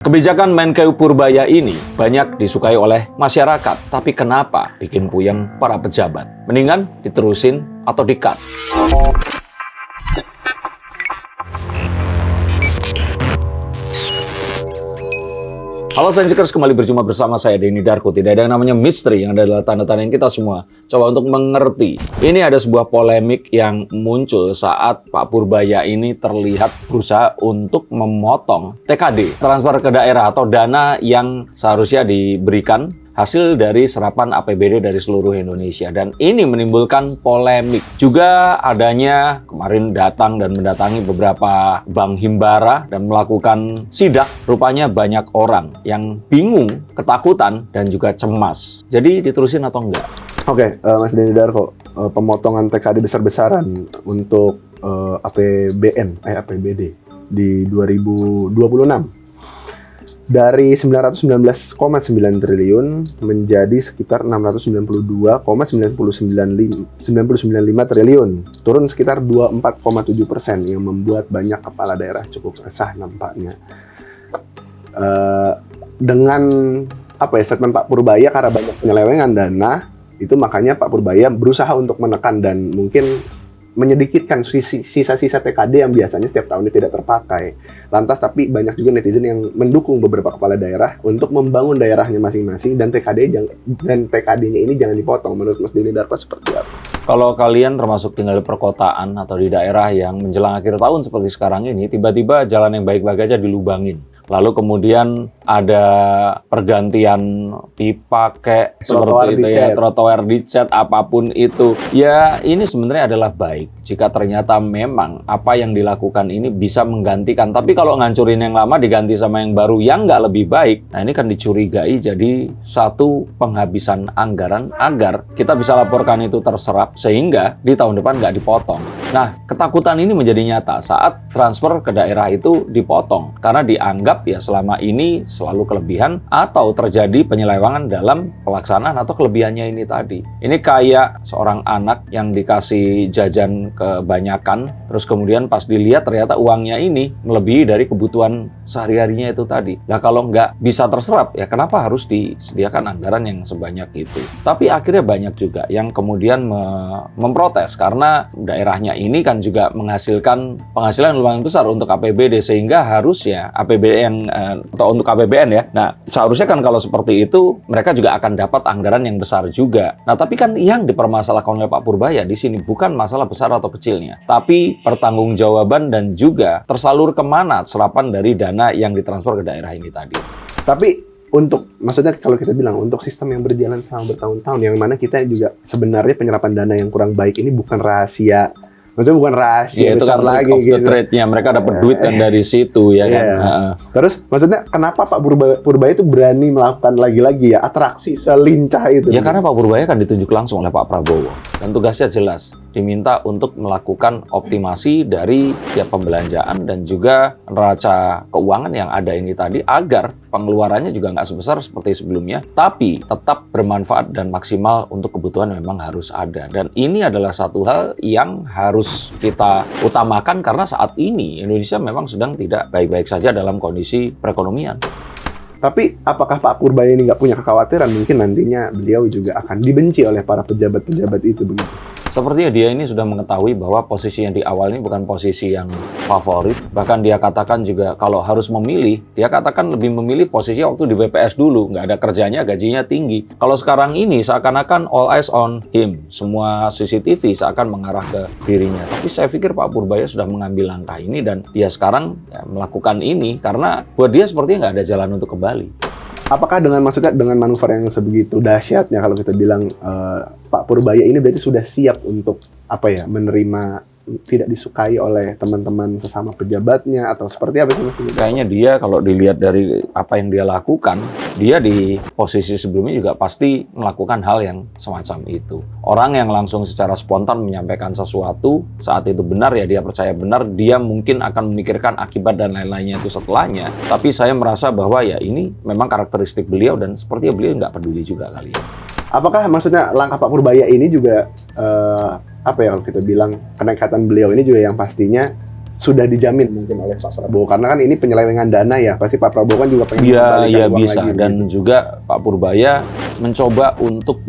Kebijakan Menkeu Purbaya ini banyak disukai oleh masyarakat, tapi kenapa bikin puyeng para pejabat? Mendingan diterusin atau di-cut? Halo Sainsikers, kembali berjumpa bersama saya Denny Darko. Tidak ada yang namanya misteri, yang adalah tanda-tanda yang kita semua coba untuk mengerti. Ini ada sebuah polemik yang muncul saat Pak Purbaya ini terlihat berusaha untuk memotong TKD, transfer ke daerah atau dana yang seharusnya diberikan hasil dari serapan APBD dari seluruh Indonesia, dan ini menimbulkan polemik. Juga adanya kemarin datang dan mendatangi beberapa bank himbara dan melakukan sidak. Rupanya banyak orang yang bingung, ketakutan, dan juga cemas. Jadi diterusin atau enggak? Oke, Mas Denny Darko, pemotongan TKD besar-besaran untuk APBD di 2026 dari 919,9 triliun menjadi sekitar 692,995 triliun, turun sekitar 24,7%, yang membuat banyak kepala daerah cukup resah nampaknya. Dengan statement Pak Purbaya, karena banyak penyelewengan dana, itu makanya Pak Purbaya berusaha untuk menekan dan mungkin menyedikitkan sisa-sisa TKD yang biasanya setiap tahunnya tidak terpakai. Lantas tapi banyak juga netizen yang mendukung beberapa kepala daerah untuk membangun daerahnya masing-masing, dan TKD-nya ini jangan dipotong. Menurut Mas Denny Darko seperti apa? Kalau kalian termasuk tinggal di perkotaan atau di daerah yang menjelang akhir tahun seperti sekarang ini, tiba-tiba jalan yang baik-baik aja dilubangin. Lalu kemudian ada pergantian pipa kayak seperti itu ya, trotoar dicat, apapun itu. Ya ini sebenarnya adalah baik jika ternyata memang apa yang dilakukan ini bisa menggantikan. Tapi kalau ngancurin yang lama diganti sama yang baru yang nggak lebih baik, nah ini kan dicurigai jadi satu penghabisan anggaran agar kita bisa laporkan itu terserap sehingga di tahun depan nggak dipotong. Nah, ketakutan ini menjadi nyata saat transfer ke daerah itu dipotong karena dianggap ya selama ini selalu kelebihan atau terjadi penyelewengan dalam pelaksanaan atau kelebihannya ini tadi. Ini kayak seorang anak yang dikasih jajan kebanyakan, terus kemudian pas dilihat ternyata uangnya ini melebihi dari kebutuhan sehari-harinya itu tadi. Nah kalau nggak bisa terserap, ya kenapa harus disediakan anggaran yang sebanyak itu? Tapi akhirnya banyak juga yang kemudian memprotes karena daerahnya ini kan juga menghasilkan penghasilan lumayan besar untuk APBD, sehingga harusnya APBD yang atau untuk APBN ya. Nah, seharusnya kan kalau seperti itu mereka juga akan dapat anggaran yang besar juga. Nah, tapi kan yang dipermasalahkan oleh Pak Purbaya di sini bukan masalah besar atau kecilnya, tapi pertanggungjawaban dan juga tersalur kemana serapan dari dana yang ditransfer ke daerah ini tadi. Tapi maksudnya kalau kita bilang untuk sistem yang berjalan selama bertahun-tahun, yang mana kita juga sebenarnya penyerapan dana yang kurang baik ini bukan rahasia. Maksudnya bukan rahasia itu besar kan lagi of the gitu. trade-nya, mereka dapat duit kan dari situ ya kan. Terus maksudnya kenapa Pak Purbaya itu berani melakukan lagi-lagi ya atraksi selincah itu? Ya karena Pak Purbaya kan ditunjuk langsung oleh Pak Prabowo dan tugasnya jelas, diminta untuk melakukan optimasi dari tiap pembelanjaan dan juga neraca keuangan yang ada ini tadi agar pengeluarannya juga nggak sebesar seperti sebelumnya, tapi tetap bermanfaat dan maksimal untuk kebutuhan memang harus ada. Dan ini adalah satu hal yang harus kita utamakan karena saat ini Indonesia memang sedang tidak baik-baik saja dalam kondisi perekonomian. Tapi apakah Pak Purbaya ini nggak punya kekhawatiran mungkin nantinya beliau juga akan dibenci oleh para pejabat-pejabat itu begitu? Sepertinya dia ini sudah mengetahui bahwa posisi yang di awal ini bukan posisi yang favorit. Bahkan dia katakan juga kalau harus memilih, dia katakan lebih memilih posisi waktu di BPS dulu. Nggak ada kerjanya, gajinya tinggi. Kalau sekarang ini seakan-akan all eyes on him. Semua CCTV seakan mengarah ke dirinya. Tapi saya pikir Pak Purbaya sudah mengambil langkah ini dan dia sekarang ya, melakukan ini karena buat dia sepertinya nggak ada jalan untuk kembali. Apakah dengan manuver yang sebegitu dahsyatnya kalau kita bilang Pak Purbaya ini berarti sudah siap untuk menerima tidak disukai oleh teman-teman sesama pejabatnya atau seperti apa sih? Kayaknya dia kalau dilihat dari apa yang dia lakukan, dia di posisi sebelumnya juga pasti melakukan hal yang semacam itu. Orang yang langsung secara spontan menyampaikan sesuatu saat itu benar ya dia percaya benar, dia mungkin akan memikirkan akibat dan lain-lainnya itu setelahnya. Tapi saya merasa bahwa ya ini memang karakteristik beliau dan sepertinya beliau nggak peduli juga kali ya. Apakah maksudnya langkah Pak Purbaya ini juga kalau kita bilang kenekatan beliau ini juga yang pastinya sudah dijamin mungkin oleh Pak Prabowo, karena kan ini penyelewengan dana ya, pasti Pak Prabowo kan juga pengen Iya uang bisa, lagi, dan gitu. juga Pak Purbaya mencoba untuk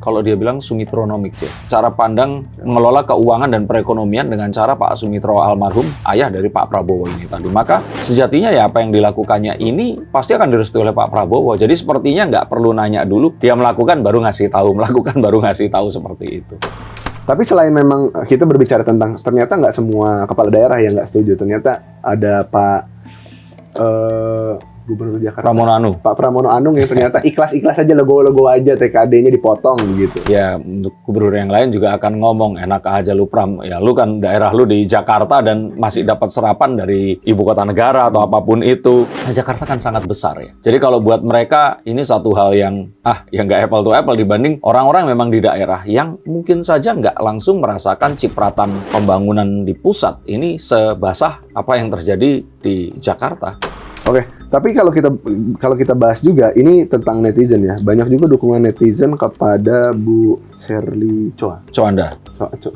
kalau dia bilang sumitronomik ya, cara pandang mengelola keuangan dan perekonomian dengan cara Pak Sumitro almarhum, ayah dari Pak Prabowo ini tadi. Maka sejatinya ya apa yang dilakukannya ini pasti akan direstui oleh Pak Prabowo. Jadi sepertinya nggak perlu nanya dulu, dia melakukan baru ngasih tahu, melakukan baru ngasih tahu seperti itu. Tapi selain memang kita berbicara tentang, ternyata nggak semua kepala daerah yang nggak setuju. Ternyata ada Pak Gubernur Jakarta, Pramono Anung. Pak Pramono Anung yang ternyata ikhlas-ikhlas aja, logo-logo aja TKD-nya dipotong gitu. Ya, untuk gubernur yang lain juga akan ngomong, enak aja lu Pram, ya lu kan daerah lu di Jakarta dan masih dapat serapan dari ibu kota negara atau apapun itu. Nah, Jakarta kan sangat besar ya. Jadi kalau buat mereka ini satu hal yang yang nggak apple to apple dibanding orang-orang memang di daerah yang mungkin saja nggak langsung merasakan cipratan pembangunan di pusat. Ini sebasah apa yang terjadi di Jakarta. Oke, tapi kalau kita bahas juga ini tentang netizen ya. Banyak juga dukungan netizen kepada Bu Sherly Coanda.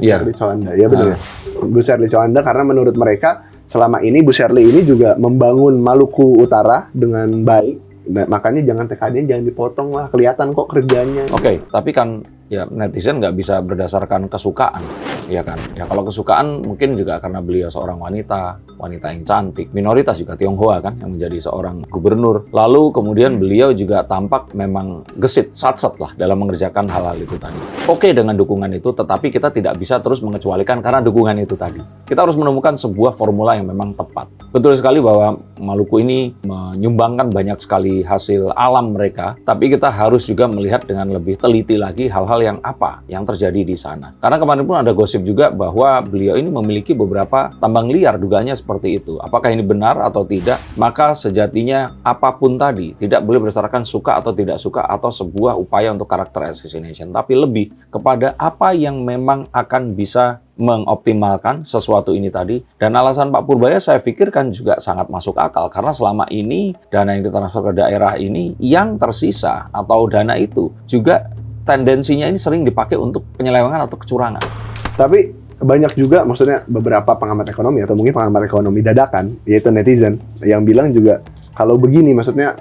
Iya. Sherly Coanda. Ya benar ya. Bu Sherly Coanda, karena menurut mereka selama ini Bu Sherly ini juga membangun Maluku Utara dengan baik. Nah, makanya jangan TKD, jangan dipotong lah, kelihatan kok kerjanya. Oke, tapi kan ya netizen nggak bisa berdasarkan kesukaan, ya kan? Ya kalau kesukaan mungkin juga karena beliau seorang wanita yang cantik, minoritas juga Tionghoa kan yang menjadi seorang gubernur. Lalu kemudian beliau juga tampak memang gesit, satset lah dalam mengerjakan hal-hal itu tadi. Oke dengan dukungan itu, tetapi kita tidak bisa terus mengecualikan karena dukungan itu tadi. Kita harus menemukan sebuah formula yang memang tepat. Betul sekali bahwa Maluku ini menyumbangkan banyak sekali hasil alam mereka, tapi kita harus juga melihat dengan lebih teliti lagi hal-hal yang apa yang terjadi di sana. Karena kemarin pun ada gosip juga bahwa beliau ini memiliki beberapa tambang liar, dugaannya seperti itu. Apakah ini benar atau tidak? Maka sejatinya apapun tadi tidak boleh berdasarkan suka atau tidak suka atau sebuah upaya untuk karakter assassination, tapi lebih kepada apa yang memang akan bisa mengoptimalkan sesuatu ini tadi. Dan alasan Pak Purbaya saya pikirkan juga sangat masuk akal, karena selama ini dana yang ditransfer ke daerah ini yang tersisa atau dana itu juga tendensinya ini sering dipakai untuk penyelewengan atau kecurangan. Tapi banyak juga, maksudnya beberapa pengamat ekonomi atau mungkin pengamat ekonomi dadakan, yaitu netizen, yang bilang juga kalau begini, maksudnya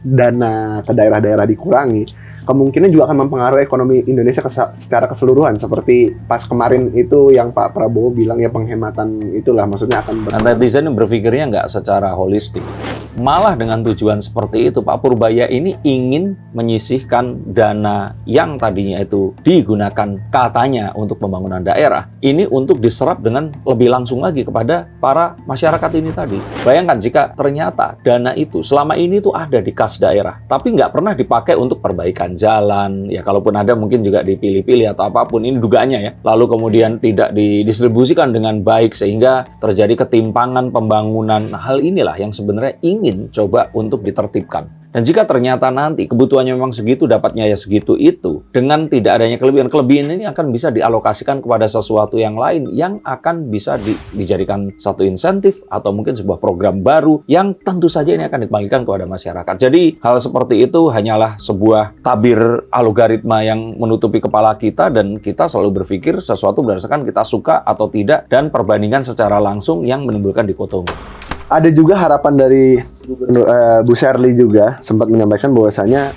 dana ke daerah-daerah dikurangi, kemungkinan juga akan mempengaruhi ekonomi Indonesia secara keseluruhan. Seperti pas kemarin itu yang Pak Prabowo bilang ya, penghematan itulah, maksudnya akan netizen berpikirnya nggak secara holistik. Malah dengan tujuan seperti itu, Pak Purbaya ini ingin menyisihkan dana yang tadinya itu digunakan katanya untuk pembangunan daerah, ini untuk diserap dengan lebih langsung lagi kepada para masyarakat ini tadi. Bayangkan jika ternyata dana itu selama ini tuh ada di kas daerah, tapi nggak pernah dipakai untuk perbaikan jalan, ya kalaupun ada mungkin juga dipilih-pilih atau apapun, ini dugaannya ya. Lalu kemudian tidak didistribusikan dengan baik sehingga terjadi ketimpangan pembangunan. Hal inilah yang sebenarnya ingin coba untuk ditertibkan. Dan jika ternyata nanti kebutuhannya memang segitu, dapatnya ya segitu itu, dengan tidak adanya kelebihan ini akan bisa dialokasikan kepada sesuatu yang lain yang akan bisa dijadikan satu insentif atau mungkin sebuah program baru yang tentu saja ini akan dikembalikan kepada masyarakat. Jadi hal seperti itu hanyalah sebuah tabir algoritma yang menutupi kepala kita, dan kita selalu berpikir sesuatu berdasarkan kita suka atau tidak dan perbandingan secara langsung yang menimbulkan dikotomi. Ada juga harapan dari Bu Sherly juga sempat menyampaikan bahwasanya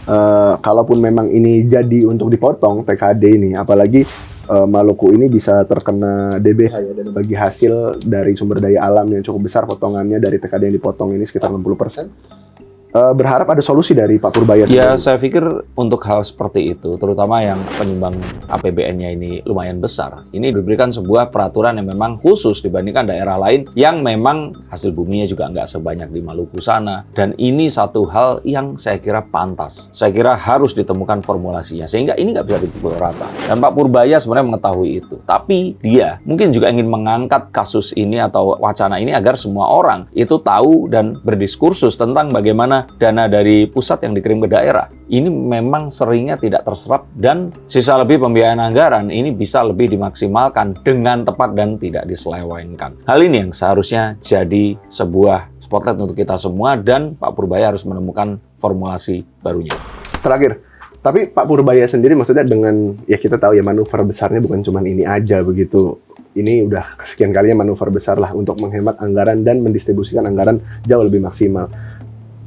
kalaupun memang ini jadi untuk dipotong TKD ini, apalagi Maluku ini bisa terkena DBH ya, dan bagi hasil dari sumber daya alam yang cukup besar, potongannya dari TKD yang dipotong ini sekitar 60%. Berharap ada solusi dari Pak Purbaya sendiri. Ya, saya pikir untuk hal seperti itu, terutama yang penyumbang APBN-nya ini lumayan besar, ini diberikan sebuah peraturan yang memang khusus dibandingkan daerah lain yang memang hasil buminya juga nggak sebanyak di Maluku sana. Dan ini satu hal yang saya kira pantas. Saya kira harus ditemukan formulasinya, sehingga ini nggak bisa dipukul rata. Dan Pak Purbaya sebenarnya mengetahui itu. Tapi dia mungkin juga ingin mengangkat kasus ini atau wacana ini agar semua orang itu tahu dan berdiskursus tentang bagaimana dana dari pusat yang dikirim ke daerah ini memang seringnya tidak terserap, dan sisa lebih pembiayaan anggaran ini bisa lebih dimaksimalkan dengan tepat dan tidak diselewengkan. Hal ini yang seharusnya jadi sebuah spotlight untuk kita semua, dan Pak Purbaya harus menemukan formulasi barunya. Terakhir, tapi Pak Purbaya sendiri maksudnya dengan, ya kita tahu ya manuver besarnya bukan cuma ini aja begitu. ini udah kesekian kalinya manuver besar lah untuk menghemat anggaran dan mendistribusikan anggaran jauh lebih maksimal.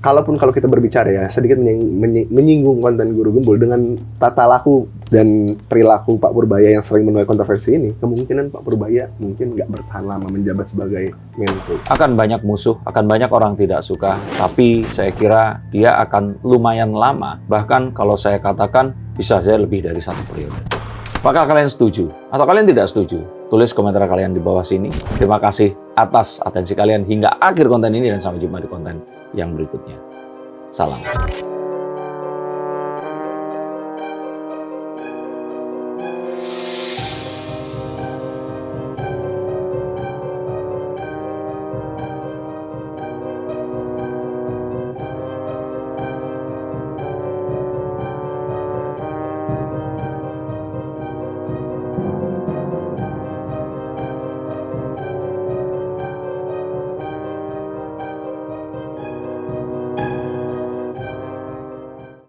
Kalau kita berbicara ya, sedikit menyinggung konten Guru Gembul dengan tata laku dan perilaku Pak Purbaya yang sering menuai kontroversi ini, kemungkinan Pak Purbaya mungkin nggak bertahan lama menjabat sebagai Menko. Akan banyak musuh, akan banyak orang tidak suka, tapi saya kira dia akan lumayan lama. Bahkan kalau saya katakan bisa saja lebih dari 1 periode. Apakah kalian setuju atau kalian tidak setuju? Tulis komentar kalian di bawah sini. Terima kasih atas atensi kalian hingga akhir konten ini dan sampai jumpa di konten yang berikutnya. Salam.